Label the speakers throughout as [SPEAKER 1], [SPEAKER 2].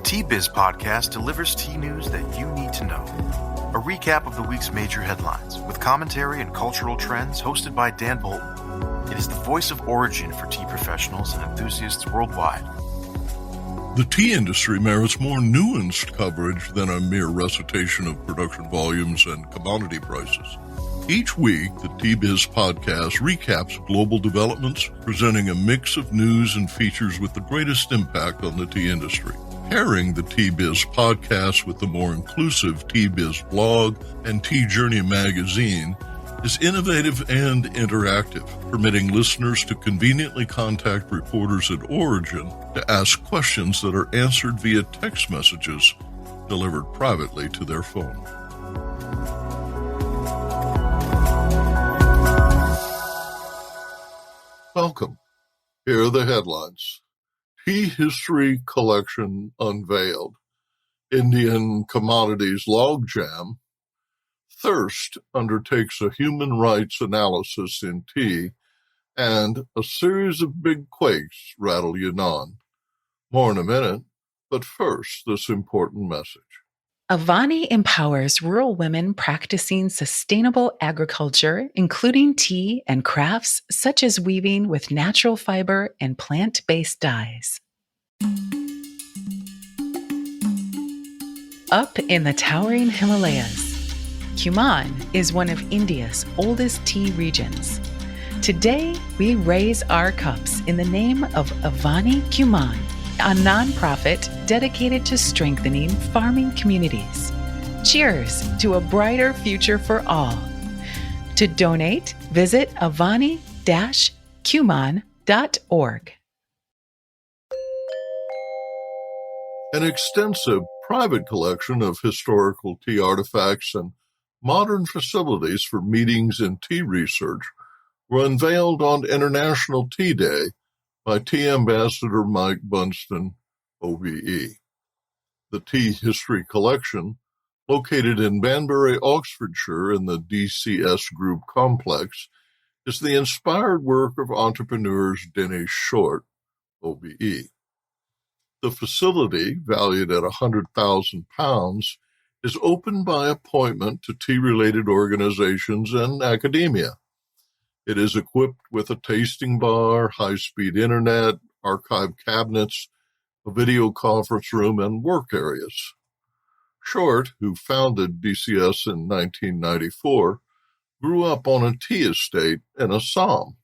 [SPEAKER 1] Tea Biz Podcast delivers tea news that you need to know. A recap of the week's major headlines with commentary and cultural trends hosted by Dan Bolton. It is the voice of origin for tea professionals and enthusiasts worldwide.
[SPEAKER 2] The tea industry merits more nuanced coverage than a mere recitation of production volumes and commodity prices. Each week, the Tea Biz Podcast recaps global developments, presenting a mix of news and features with the greatest impact on the tea industry. Pairing the Tea Biz Podcast with the more inclusive Tea Biz blog and Tea Journey magazine is innovative and interactive, permitting listeners to conveniently contact reporters at Origin to ask questions that are answered via text messages delivered privately to their phone. Welcome. Here are the headlines. Tea History Collection Unveiled. Indian Commodities Logjam. Thirst undertakes a human rights analysis in tea. And a series of big quakes rattle Yunnan. More in a minute, but first, this important message.
[SPEAKER 3] Avani empowers rural women practicing sustainable agriculture, including tea and crafts such as weaving with natural fiber and plant-based dyes. Up in the towering Himalayas, Yunnan is one of India's oldest tea regions. Today, we raise our cups in the name of Avani Yunnan, a nonprofit dedicated to strengthening farming communities. Cheers to a brighter future for all. To donate, visit avani-cuman.org.
[SPEAKER 2] An extensive private collection of historical tea artifacts and modern facilities for meetings and tea research were unveiled on International Tea Day by Tea Ambassador Mike Bunston, OBE. The Tea History Collection, located in Banbury, Oxfordshire in the DCS Group complex, is the inspired work of entrepreneurs Denny Short, OBE. The facility, valued at £100,000, is open by appointment to tea-related organizations and academia. It is equipped with a tasting bar, high-speed internet, archive cabinets, a video conference room, and work areas. Short, who founded DCS in 1994, grew up on a tea estate in Assam.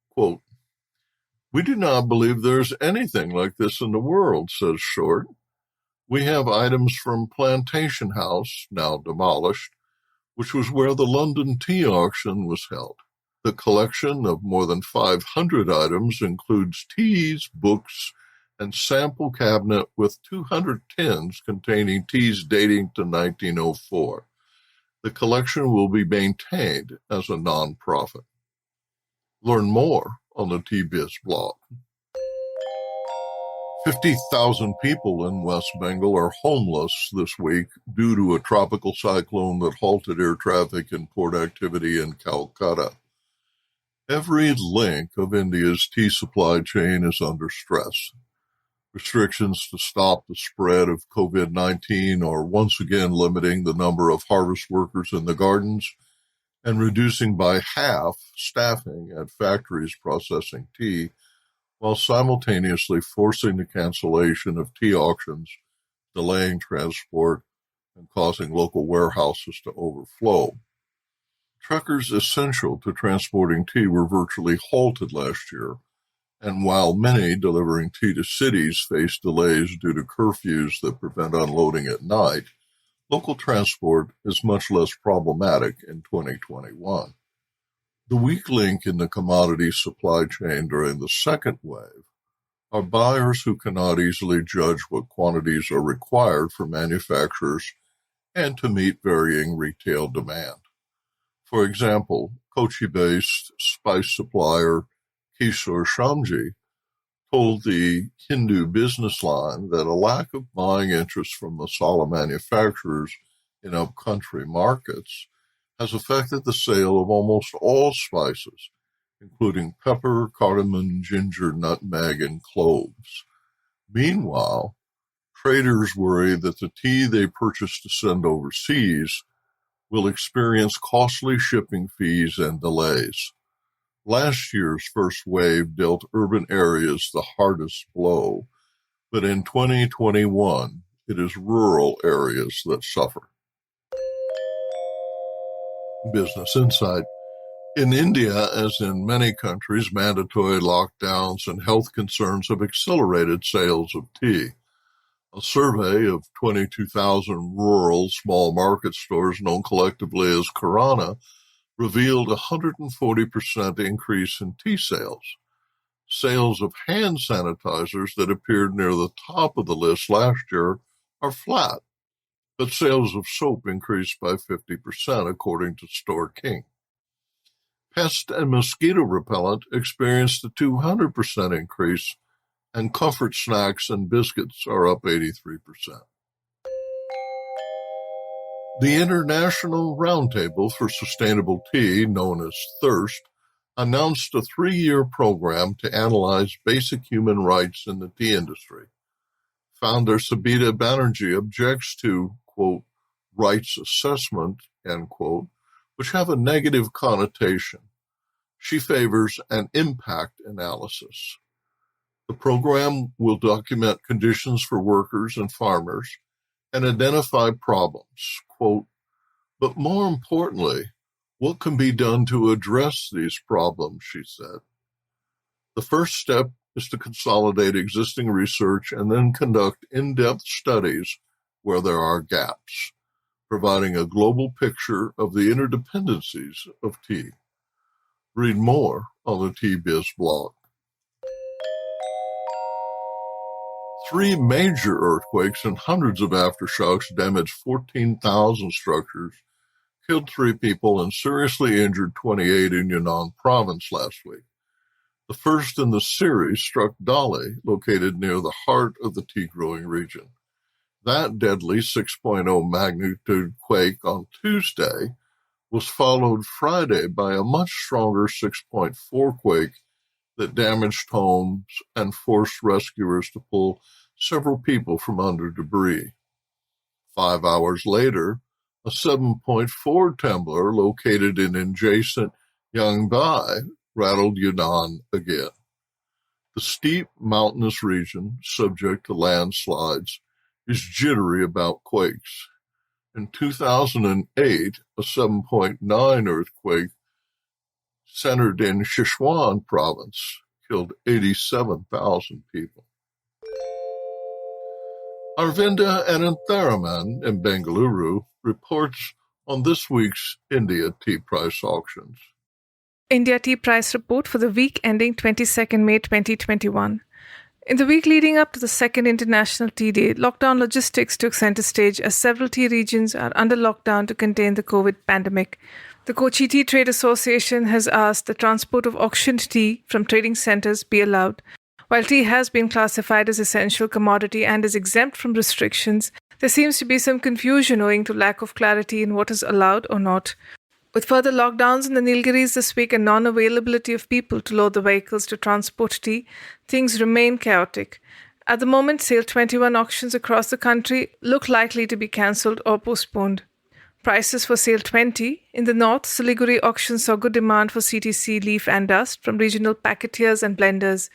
[SPEAKER 2] Quote, "We do not believe there's anything like this in the world," says Short. "We have items from Plantation House, now demolished, which was where the London tea auction was held. The collection of more than 500 items includes teas, books, and sample cabinet with 200 tins containing teas dating to 1904. The collection will be maintained as a non-profit." Learn more on the Tea Biz blog. 50,000 people in West Bengal are homeless this week due to a tropical cyclone that halted air traffic and port activity in Calcutta. Every link of India's tea supply chain is under stress. Restrictions to stop the spread of COVID-19 are once again limiting the number of harvest workers in the gardens and reducing by half staffing at factories processing tea, while simultaneously forcing the cancellation of tea auctions, delaying transport, and causing local warehouses to overflow. Truckers essential to transporting tea were virtually halted last year, and while many delivering tea to cities face delays due to curfews that prevent unloading at night, local transport is much less problematic in 2021. The weak link in the commodity supply chain during the second wave are buyers who cannot easily judge what quantities are required for manufacturers and to meet varying retail demand. For example, Kochi-based spice supplier Kishore Shamji told the Hindu Business Line that a lack of buying interest from masala manufacturers in upcountry markets has affected the sale of almost all spices, including pepper, cardamom, ginger, nutmeg, and cloves. Meanwhile, Traders worry that the tea they purchase to send overseas will experience costly shipping fees and delays. Last year's first wave dealt urban areas the hardest blow, but in 2021, it is rural areas that suffer. Business Insight. In India, as in many countries, mandatory lockdowns and health concerns have accelerated sales of tea. A survey of 22,000 rural small market stores known collectively as Kirana revealed a 140% increase in tea sales. Sales of hand sanitizers that appeared near the top of the list last year are flat, but sales of soap increased by 50%, according to Store King. Pest and mosquito repellent experienced a 200% increase, and comfort snacks and biscuits are up 83%. The International Roundtable for Sustainable Tea, known as THIRST, announced a 3-year program to analyze basic human rights in the tea industry. Founder Sabita Banerjee objects to, quote, rights assessment, end quote, which have a negative connotation. She favors an impact analysis. The program will document conditions for workers and farmers and identify problems, quote, but more importantly, what can be done to address these problems, she said. The first step is to consolidate existing research and then conduct in-depth studies where there are gaps, providing a global picture of the interdependencies of tea. Read more on the Tea Biz blog. 3 major earthquakes and hundreds of aftershocks damaged 14,000 structures, killed 3 people, and seriously injured 28 in Yunnan province last week. The first in the series struck Dali, located near the heart of the tea-growing region. That deadly 6.0 magnitude quake on Tuesday was followed Friday by a much stronger 6.4 quake that damaged homes and forced rescuers to pull several people from under debris. 5 hours later, a 7.4 trembler located in adjacent Yangbai rattled Yunnan again. The steep mountainous region, subject to landslides, is jittery about quakes. In 2008, a 7.9 earthquake centered in Sichuan province killed 87,000 people. Arvinda Anantharaman in Bengaluru reports on this week's India tea price auctions.
[SPEAKER 4] India Tea Price Report for the week ending 22nd May 2021. In the week leading up to the second International Tea Day, lockdown logistics took center stage as several tea regions are under lockdown to contain the COVID pandemic. The Kochi Tea Trade Association has asked the transport of auctioned tea from trading centers be allowed. While tea has been classified as essential commodity and is exempt from restrictions, there seems to be some confusion owing to lack of clarity in what is allowed or not. With further lockdowns in the Nilgiris this week and non-availability of people to load the vehicles to transport tea, things remain chaotic. At the moment, SAIL 21 auctions across the country look likely to be cancelled or postponed. Prices for SAIL 20. In the north, Siliguri auctions saw good demand for CTC, leaf and dust from regional packeteers and blenders.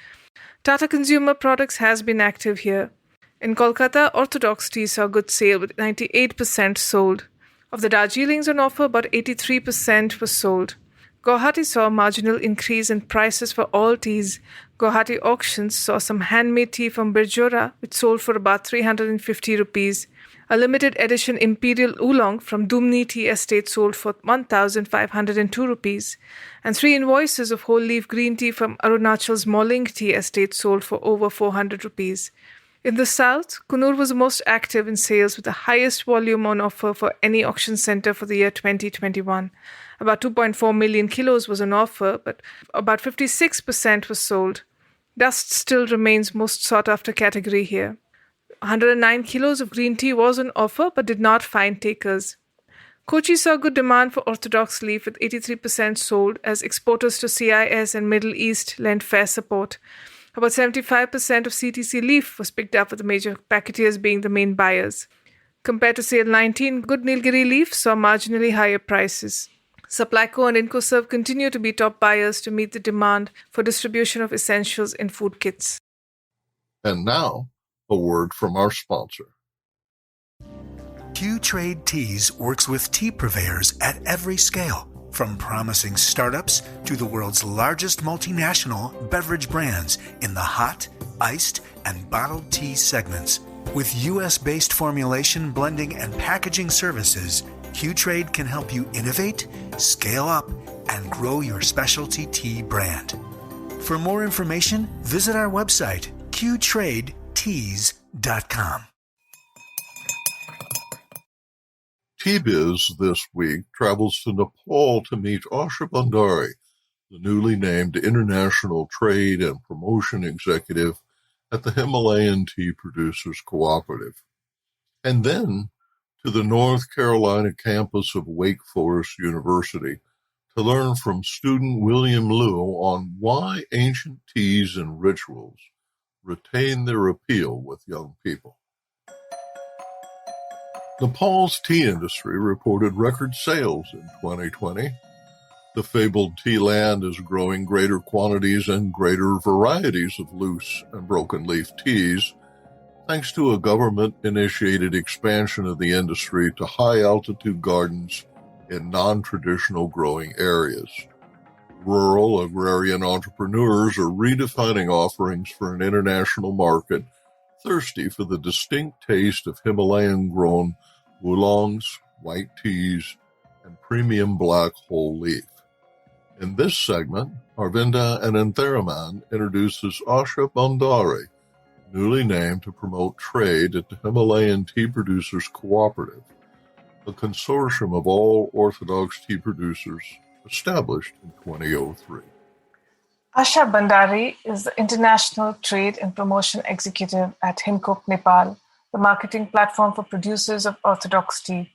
[SPEAKER 4] Tata Consumer Products has been active here. In Kolkata, orthodox tea saw good sale with 98% sold. Of the Darjeelings on offer, about 83% was sold. Guwahati saw a marginal increase in prices for all teas. Guwahati auctions saw some handmade tea from Birjora, which sold for about 350 rupees. A limited edition Imperial Oolong from Dumni Tea Estate sold for 1,502 rupees. And 3 invoices of whole leaf green tea from Arunachal's Moling Tea Estate sold for over 400 rupees. In the south, Coonoor was the most active in sales with the highest volume on offer for any auction centre for the year 2021. About 2.4 million kilos was on offer, but about 56% was sold. Dust still remains most sought-after category here. 109 kilos of green tea was on offer but did not find takers. Kochi saw good demand for orthodox leaf with 83% sold as exporters to CIS and Middle East lent fair support. About 75% of CTC leaf was picked up, with the major packeteers being the main buyers. Compared to sale 19, good Nilgiri leaf saw marginally higher prices. Supplyco and IncoServe continue to be top buyers to meet the demand for distribution of essentials in food kits.
[SPEAKER 2] And now, a word from our sponsor.
[SPEAKER 5] Q Trade Teas works with tea purveyors at every scale, from promising startups to the world's largest multinational beverage brands in the hot, iced, and bottled tea segments. With U.S.-based formulation, blending, and packaging services, Q-Trade can help you innovate, scale up, and grow your specialty tea brand. For more information, visit our website, qtradeteas.com.
[SPEAKER 2] Tea-Biz this week travels to Nepal to meet Aasha Bhandari, the newly named International Trade and Promotion Executive at the Himalayan Tea Producers Cooperative. And then to the North Carolina campus of Wake Forest University to learn from student William Liu on why ancient teas and rituals retain their appeal with young people. Nepal's tea industry reported record sales in 2020. The fabled tea land is growing greater quantities and greater varieties of loose and broken leaf teas, thanks to a government-initiated expansion of the industry to high-altitude gardens in non-traditional growing areas. Rural agrarian entrepreneurs are redefining offerings for an international market thirsty for the distinct taste of Himalayan-grown oolongs, white teas, and premium black whole leaf. In this segment, Arvinda Anantharaman introduces Asha Bhandari, newly named to promote trade at the Himalayan Tea Producers Cooperative, a consortium of all orthodox tea producers established in 2003.
[SPEAKER 4] Asha Bhandari is the International Trade and Promotion Executive at HIMCOOP, Nepal, the marketing platform for producers of orthodox tea.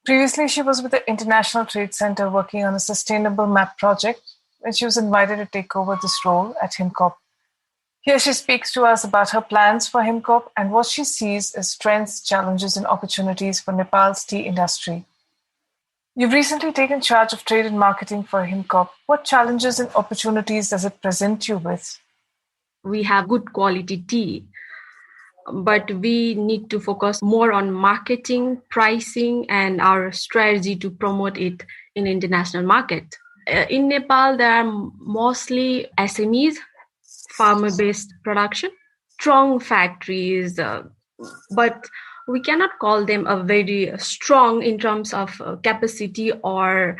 [SPEAKER 4] Previously, she was with the International Trade Center working on a sustainable map project when she was invited to take over this role at HIMCOOP. Here she speaks to us about her plans for HIMCOOP and what she sees as strengths, challenges, and opportunities for Nepal's tea industry. You've recently taken charge of trade and marketing for HIMCOOP. What challenges and opportunities does it present you with?
[SPEAKER 6] We have good quality tea, but we need to focus more on marketing, pricing, and our strategy to promote it in international market. In Nepal, there are mostly SMEs, farmer-based production, strong factories, but we cannot call them a very strong in terms of capacity or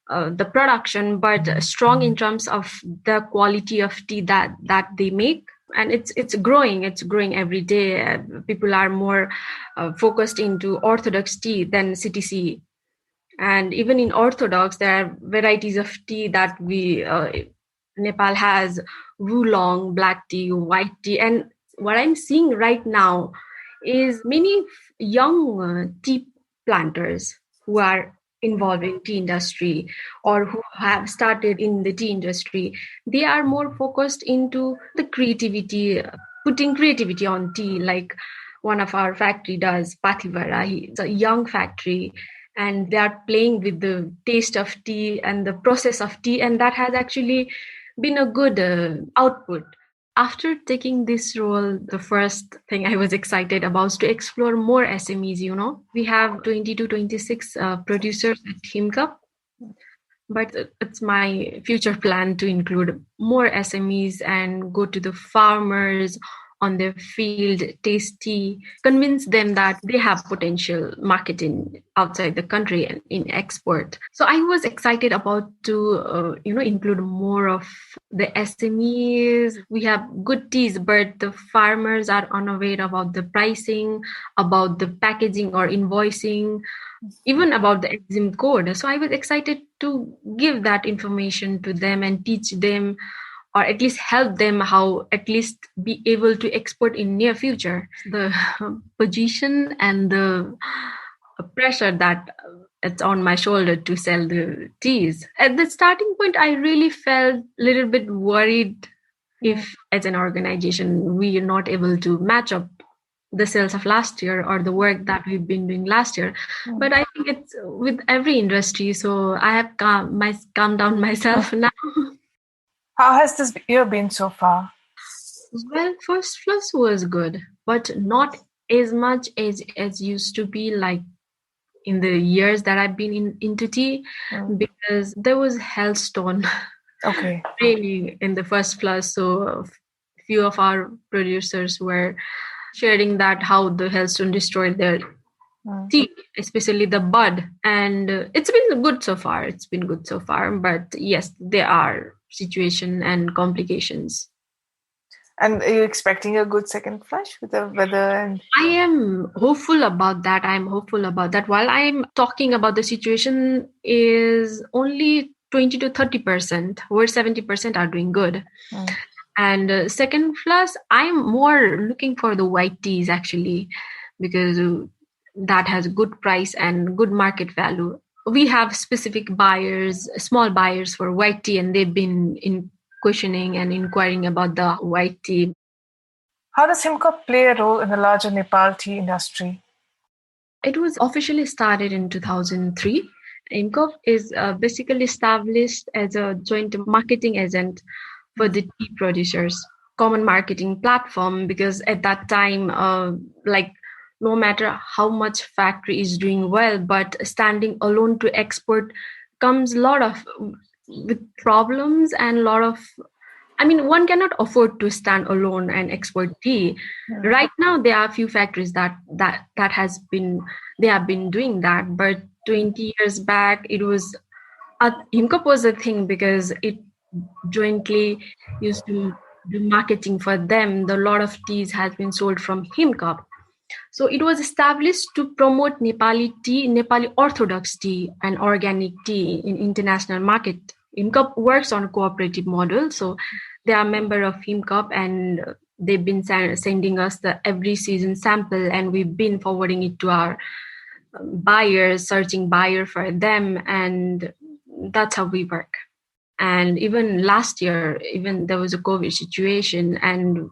[SPEAKER 6] the production, but strong in terms of the quality of tea that they make. And it's growing every day. People are more focused into orthodox tea than CTC. And even in orthodox, there are varieties of tea that Nepal has: oolong, black tea, white tea. And what I'm seeing right now is many young tea planters who are involved in tea industry or who have started in the tea industry. They are more focused into the creativity, putting creativity on tea, like one of our factory does, Pathivara. It's a young factory, and they are playing with the taste of tea and the process of tea, and that has actually been a good output. After taking this role, the first thing I was excited about is to explore more SMEs, We have 20 to 26 producers at HIMCOOP, but it's my future plan to include more SMEs and go to the farmers on their field, taste tea, convince them that they have potential marketing outside the country and in export. So I was excited about to, include more of the SMEs. We have good teas, but the farmers are unaware about the pricing, about the packaging or invoicing, even about the EXIM code. So I was excited to give that information to them and teach them, or at least help them how at least be able to export in near future. The position and the pressure that it's on my shoulder to sell the teas. At the starting point, I really felt a little bit worried if as an organization we are not able to match up the sales of last year or the work that we've been doing last year. But I think it's with every industry. So I have calmed down myself now.
[SPEAKER 4] How has this year been so far?
[SPEAKER 6] Well, first plus was good, but not as much as used to be like in the years that I've been into tea, because there was hailstone raining in the first plus. So a few of our producers were sharing that how the hailstone destroyed their tea, especially the bud. And it's been good so far. But yes, there are situations and complications.
[SPEAKER 4] And are you expecting a good second flush with the weather?
[SPEAKER 6] I am hopeful about that. While I'm talking about the situation is only 20 to 30%, where 70% are doing good. And second flush, I'm more looking for the white teas actually, because that has good price and good market value. We have specific buyers, small buyers for white tea, and they've been questioning and inquiring about the white tea.
[SPEAKER 4] How does HIMCOOP play a role in the larger Nepal tea industry?
[SPEAKER 6] It was officially started in 2003. HIMCOOP is basically established as a joint marketing agent for the tea producers, common marketing platform, because at that time, no matter how much factory is doing well, but standing alone to export comes a lot of with problems and one cannot afford to stand alone and export tea. Right now, there are a few factories that have been doing that. But 20 years back, it was HIMCOOP was a thing because it jointly used to do marketing for them. A lot of teas has been sold from HIMCOOP. So it was established to promote Nepali tea, Nepali orthodox tea and organic tea in international market. HIMCOOP works on a cooperative model. So they are a member of HIMCOOP and they've been sending us the every season sample, and we've been forwarding it to our buyers, searching buyer for them. And that's how we work. And even last year, there was a COVID situation, and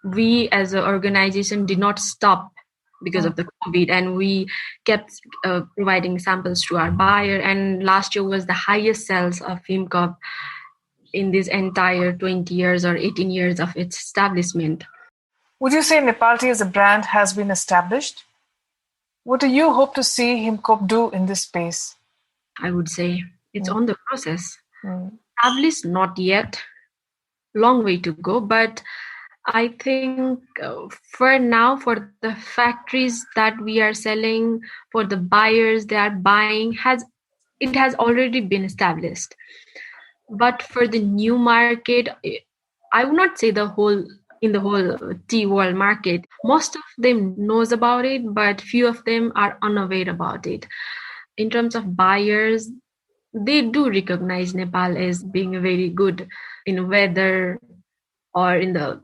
[SPEAKER 6] we as an organization did not stop because of the COVID, and we kept providing samples to our buyer. And last year was the highest sales of HIMCOOP in this entire 20 years or 18 years of its establishment.
[SPEAKER 4] Would you say Nepal tea as a brand has been established? What do you hope to see HIMCOOP do in this space?
[SPEAKER 6] I would say it's on the process. Established, not yet. Long way to go. But I think for now, for the factories that we are selling, for the buyers they are buying, it has already been established. But for the new market, I would not say in the whole tea world market, most of them knows about it, but few of them are unaware about it. In terms of buyers, they do recognize Nepal as being very good in weather or in the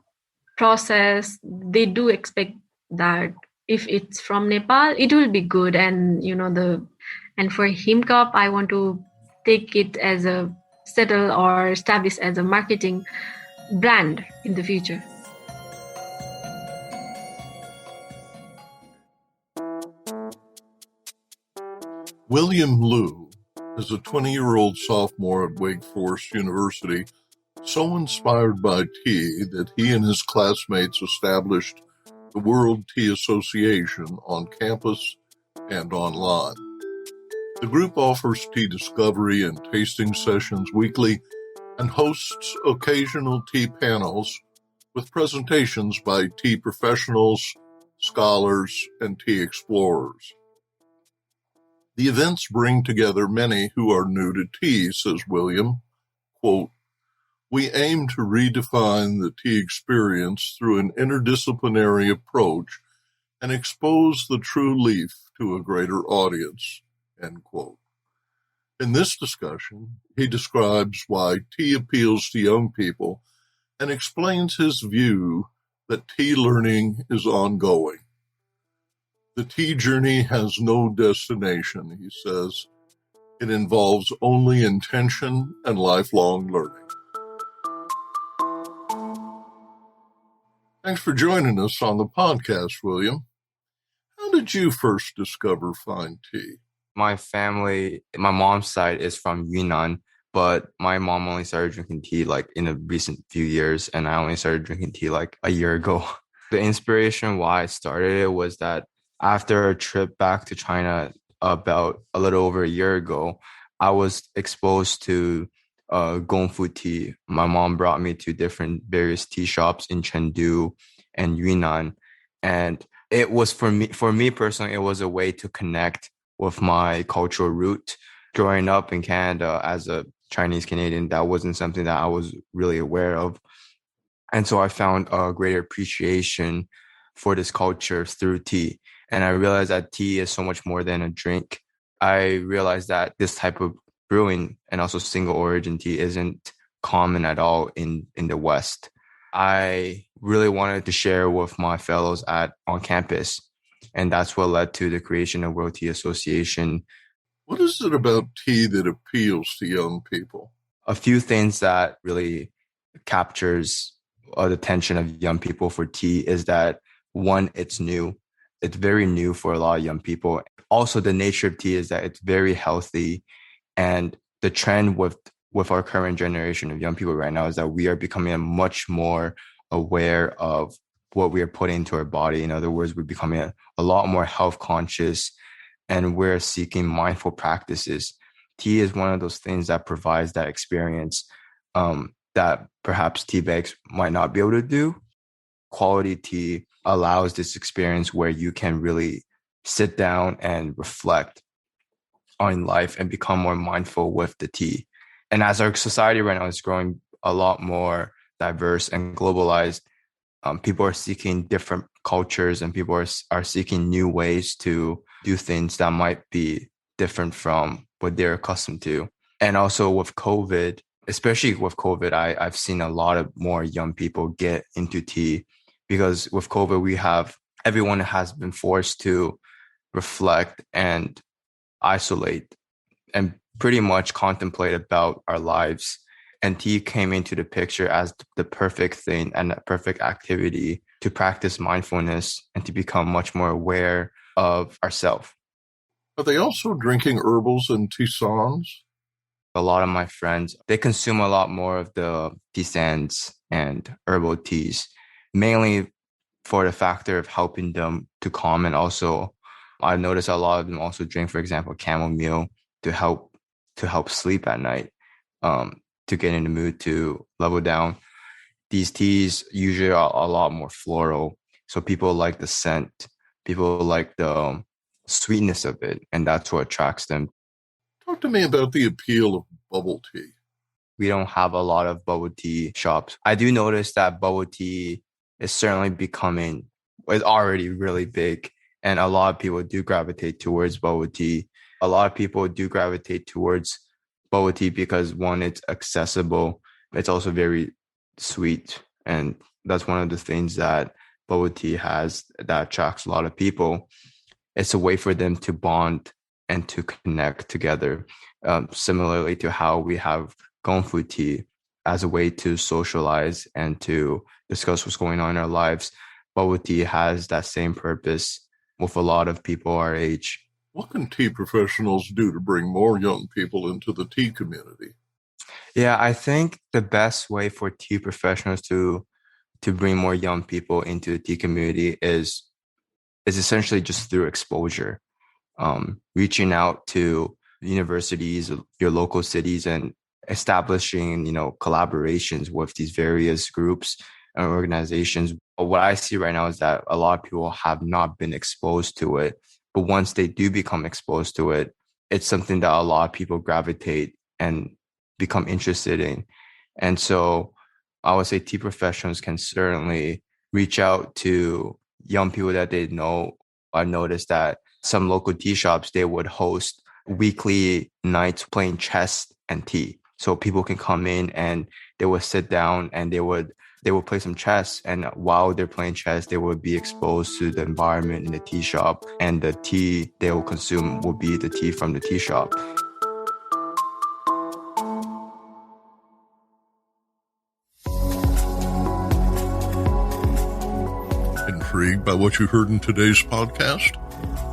[SPEAKER 6] process. They do expect that if it's from Nepal, it will be good. And and for HIMCOOP, I want to take it as a settle or establish as a marketing brand in the future.
[SPEAKER 2] William Liu is a 20-year-old sophomore at Wake Forest University, so inspired by tea that he and his classmates established the World Tea Association on campus and online. The group offers tea discovery and tasting sessions weekly and hosts occasional tea panels with presentations by tea professionals, scholars, and tea explorers. The events bring together many who are new to tea, says William. Quote, "We aim to redefine the tea experience through an interdisciplinary approach and expose the true leaf to a greater audience." End quote. In this discussion, he describes why tea appeals to young people and explains his view that tea learning is ongoing. The tea journey has no destination, he says. It involves only intention and lifelong learning. Thanks for joining us on the podcast, William. How did you first discover fine tea?
[SPEAKER 7] My family, my mom's side is from Yunnan, but my mom only started drinking tea like in the recent few years, and I only started drinking tea like a year ago. The inspiration why I started it was that after a trip back to China about a little over a year ago, I was exposed to Gongfu tea. My mom brought me to different various tea shops in Chengdu and Yunnan, and it was for me personally, it was a way to connect with my cultural root. Growing up in Canada as a Chinese Canadian, that wasn't something that I was really aware of. And so I found a greater appreciation for this culture through tea. And I realized that tea is so much more than a drink. I realized that this type of brewing and also single origin tea isn't common at all in the West. I really wanted to share with my fellows on campus. And that's what led to the creation of World Tea Association.
[SPEAKER 2] What is it about tea that appeals to young people?
[SPEAKER 7] A few things that really captures the attention of young people for tea is that, one, it's new. It's very new for a lot of young people. Also, the nature of tea is that it's very healthy. And the trend with our current generation of young people right now is that we are becoming much more aware of what we are putting into our body. In other words, we're becoming a lot more health conscious, and we're seeking mindful practices. Tea is one of those things that provides that experience that perhaps tea bags might not be able to do. Quality tea allows this experience where you can really sit down and reflect on life and become more mindful with the tea. And as our society right now is growing a lot more diverse and globalized, people are seeking different cultures, and people are seeking new ways to do things that might be different from what they're accustomed to. And also with COVID, especially with COVID, I've seen a lot of more young people get into tea, because with COVID, everyone has been forced to reflect and isolate and pretty much contemplate about our lives. And tea came into the picture as the perfect thing and the perfect activity to practice mindfulness and to become much more aware of ourselves.
[SPEAKER 2] Are they also drinking herbals and tisanes?
[SPEAKER 7] A lot of my friends, they consume a lot more of the tisanes and herbal teas, mainly for the factor of helping them to calm. And also, I noticed a lot of them also drink, for example, chamomile to help sleep at night, to get in the mood to level down. These teas usually are a lot more floral, so people like the scent, people like the sweetness of it, and that's what attracts them.
[SPEAKER 2] Talk to me about the appeal of bubble tea.
[SPEAKER 7] We don't have a lot of bubble tea shops. I do notice that bubble tea is certainly it's already really big, and a lot of people do gravitate towards bubble tea. A lot of people do gravitate towards bubble tea because, one, it's accessible. It's also very sweet, and that's one of the things that bubble tea has that attracts a lot of people. It's a way for them to bond and to connect together, similarly to how we have Gongfu tea as a way to socialize and to discuss what's going on in our lives. Bubble tea has that same purpose with a lot of people our age.
[SPEAKER 2] What can tea professionals do to bring more young people into the tea community?
[SPEAKER 7] Yeah, I think the best way for tea professionals to bring more young people into the tea community is essentially just through exposure, reaching out to universities, your local cities, and establishing, collaborations with these various groups and organizations. What I see right now is that a lot of people have not been exposed to it, but once they do become exposed to it, it's something that a lot of people gravitate and become interested in. And so I would say tea professionals can certainly reach out to young people that they know. I noticed that some local tea shops, they would host weekly nights playing chess and tea. So people can come in and they would sit down and they would play some chess. And while they're playing chess, they would be exposed to the environment in the tea shop. And the tea they will consume will be the tea from the tea shop.
[SPEAKER 2] intrigued by what you heard in today's podcast?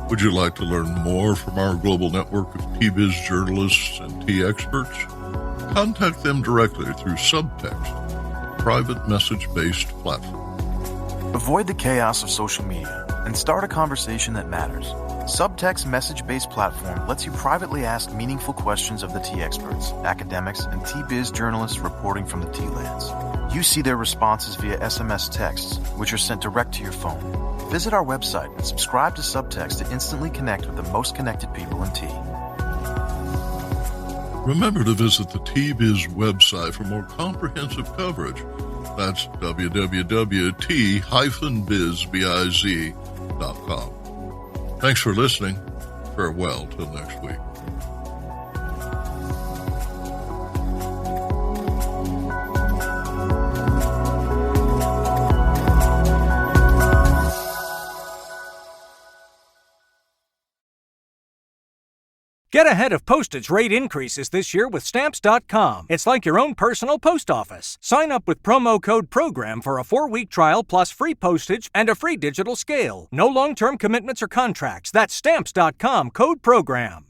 [SPEAKER 2] Would you like to learn more from our global network of tea-biz journalists and tea experts? Contact them directly through Subtext, a private message-based platform.
[SPEAKER 1] Avoid the chaos of social media and start a conversation that matters. Subtext message-based platform lets you privately ask meaningful questions of the tea experts, academics, and tea biz journalists reporting from the tea lands. You see their responses via SMS texts, which are sent direct to your phone. Visit our website and subscribe to Subtext to instantly connect with the most connected people in tea.
[SPEAKER 2] Remember to visit the Tea-Biz website for more comprehensive coverage. That's www.t-biz.com. Thanks for listening. Farewell till next week.
[SPEAKER 8] Get ahead of postage rate increases this year with Stamps.com. It's like your own personal post office. Sign up with promo code PROGRAM for a 4-week trial plus free postage and a free digital scale. No long-term commitments or contracts. That's Stamps.com, code PROGRAM.